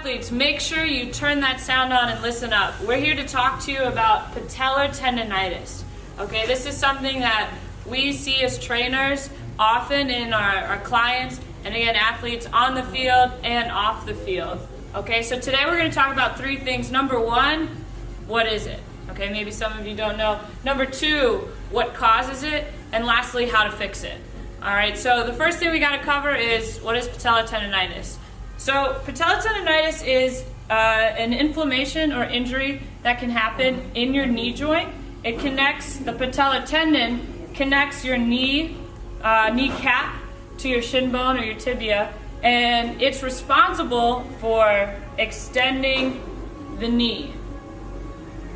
athletes, make sure you turn that sound on and listen up. We're here to talk to you about patellar tendonitis. Okay, this is something that we see as trainers often in our clients, and again, athletes on the field and off the field. Okay, so today we're going to talk about three things. Number one, what is it? Okay, maybe some of you don't know. Number two, what causes it? And lastly, how to fix it. All right, so the first thing we got to cover is what is patellar tendonitis. So patellar tendonitis is an inflammation or injury that can happen in your knee joint. It connects, the patellar tendon connects your kneecap to your shin bone or your tibia, and it's responsible for extending the knee.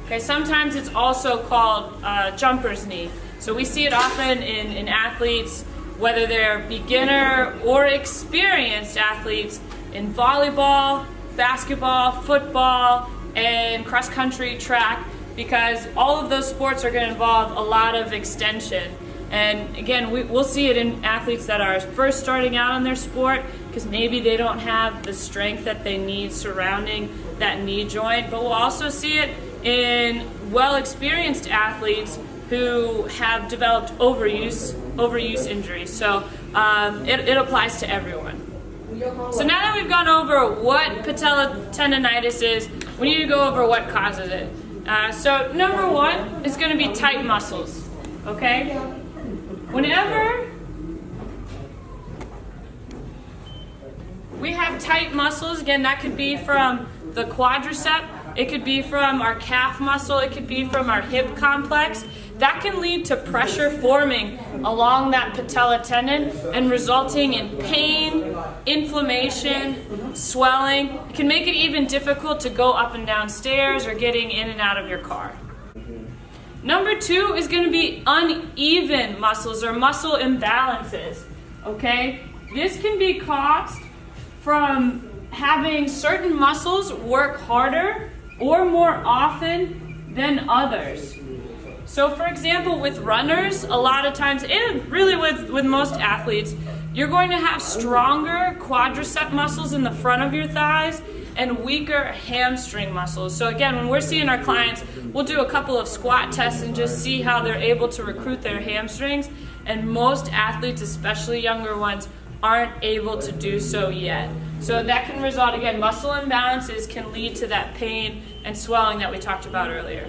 Okay, sometimes it's also called jumper's knee. So we see it often in athletes, whether they're beginner or experienced athletes, in volleyball, basketball, football, and cross-country track, because all of those sports are going to involve a lot of extension. And again, we'll see it in athletes that are first starting out on their sport, because maybe they don't have the strength that they need surrounding that knee joint. But we'll also see it in well-experienced athletes who have developed overuse injuries. So it applies to everyone. So now that we've gone over what patellar tendonitis is, we need to go over what causes it. So number one is going to be tight muscles. Okay? Whenever we have tight muscles, again, that could be from the quadricep, it could be from our calf muscle, it could be from our hip complex. That can lead to pressure forming along that patella tendon and resulting in pain, inflammation, swelling. It can make it even difficult to go up and down stairs or getting in and out of your car. Number two is going to be uneven muscles or muscle imbalances. Okay? This can be caused from having certain muscles work harder or more often than others. So for example, with runners, a lot of times, and really with most athletes, you're going to have stronger quadricep muscles in the front of your thighs and weaker hamstring muscles. So again, when we're seeing our clients, we'll do a couple of squat tests and just see how they're able to recruit their hamstrings. And most athletes, especially younger ones, aren't able to do so yet. So that can result, again, muscle imbalances can lead to that pain and swelling that we talked about earlier.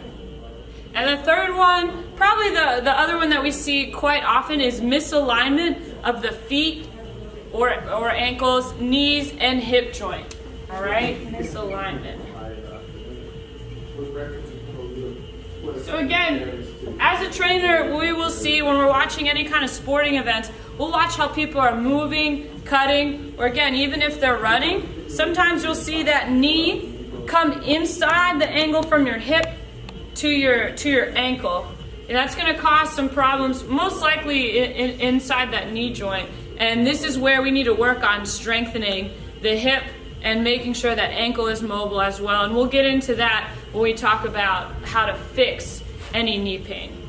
And the third one, probably the other one that we see quite often, is misalignment of the feet or ankles, knees, and hip joint. All right, misalignment. So again, as a trainer, we will see when we're watching any kind of sporting events, we'll watch how people are moving, cutting, or again, even if they're running, sometimes you'll see that knee come inside the angle from your hip to your ankle. And that's going to cause some problems, most likely inside that knee joint. And this is where we need to work on strengthening the hip and making sure that ankle is mobile as well. And we'll get into that when we talk about how to fix any knee pain.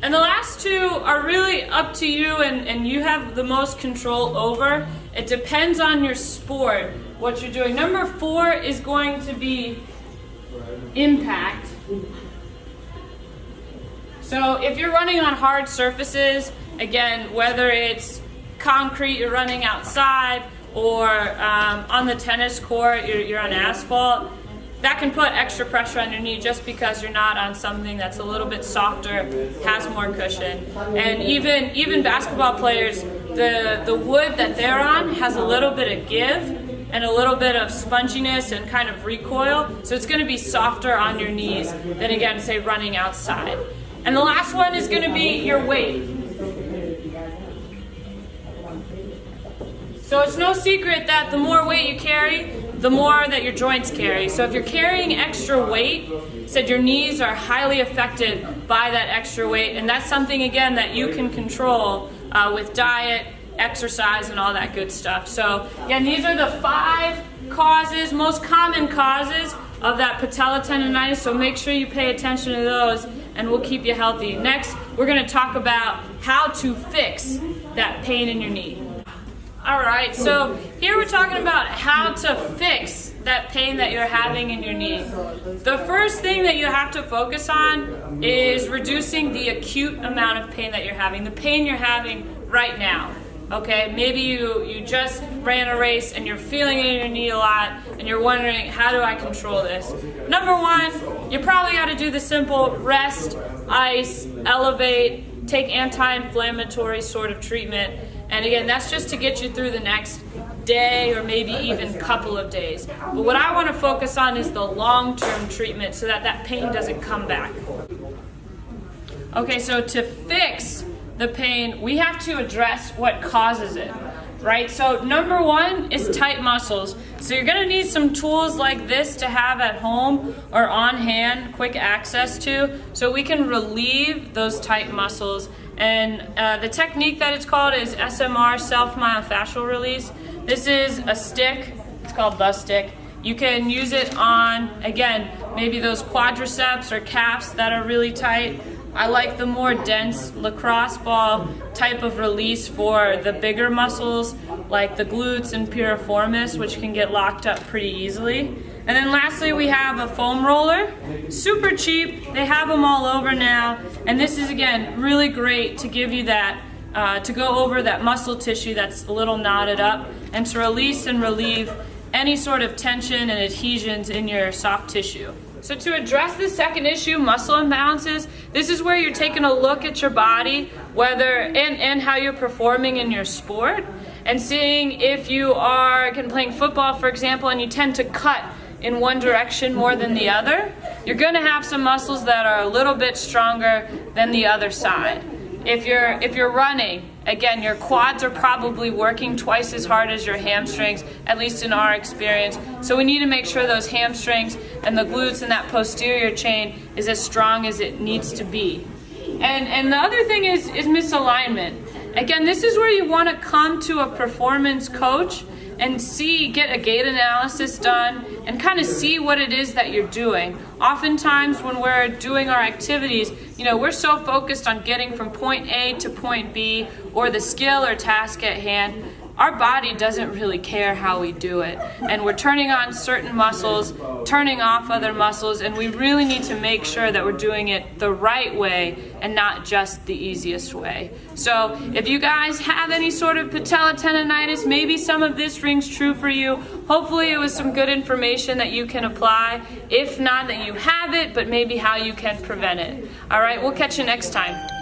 And the last two are really up to you, and you have the most control over. It depends on your sport, what you're doing. Number four is going to be impact. So if you're running on hard surfaces, again, whether it's concrete, you're running outside, or on the tennis court, you're on asphalt, that can put extra pressure on your knee just because you're not on something that's a little bit softer, has more cushion. And even basketball players, the wood that they're on has a little bit of give and a little bit of sponginess and kind of recoil, so it's going to be softer on your knees than, again, say running outside. And the last one is going to be your weight. So it's no secret that the more weight you carry, the more that your joints carry. So if you're carrying extra weight, said your knees are highly affected by that extra weight, and that's something, again, that you can control with diet, exercise, and all that good stuff. So again, these are the 5 causes, most common causes of that patella tendonitis, so make sure you pay attention to those and we'll keep you healthy. Next, we're going to talk about how to fix that pain in your knee. All right, so here we're talking about how to fix that pain that you're having in your knee. The first thing that you have to focus on is reducing the acute amount of pain that you're having, the pain you're having right now. Okay, maybe you just ran a race and you're feeling it in your knee a lot and you're wondering, how do I control this? Number one, you probably got to do the simple rest, ice, elevate, take anti-inflammatory sort of treatment. And again, that's just to get you through the next day or maybe even couple of days. But what I want to focus on is the long-term treatment so that that pain doesn't come back. Okay, so to fix the pain, we have to address what causes it, right? So number one is tight muscles. So you're gonna need some tools like this to have at home or on hand, quick access to, so we can relieve those tight muscles. And the technique that it's called is SMR, self-myofascial release. This is a stick, it's called the stick. You can use it on, again, maybe those quadriceps or calves that are really tight. I like the more dense lacrosse ball type of release for the bigger muscles like the glutes and piriformis, which can get locked up pretty easily. And then lastly, we have a foam roller. Super cheap, they have them all over now. And this is, again, really great to give you that, to go over that muscle tissue that's a little knotted up and to release and relieve any sort of tension and adhesions in your soft tissue. So to address the second issue, muscle imbalances, this is where you're taking a look at your body, whether and how you're performing in your sport, and seeing if you are playing football, for example, and you tend to cut in one direction more than the other. You're going to have some muscles that are a little bit stronger than the other side. If you're running, again, your quads are probably working twice as hard as your hamstrings, at least in our experience. So we need to make sure those hamstrings and the glutes and that posterior chain is as strong as it needs to be. And the other thing is misalignment. Again, this is where you want to come to a performance coach and get a gait analysis done and kind of see what it is that you're doing. Oftentimes when we're doing our activities, we're so focused on getting from point A to point B or the skill or task at hand, our body doesn't really care how we do it. And we're turning on certain muscles, turning off other muscles, and we really need to make sure that we're doing it the right way and not just the easiest way. So if you guys have any sort of patella tendonitis, maybe some of this rings true for you. Hopefully it was some good information that you can apply. If not, that you have it, but maybe how you can prevent it. All right, we'll catch you next time.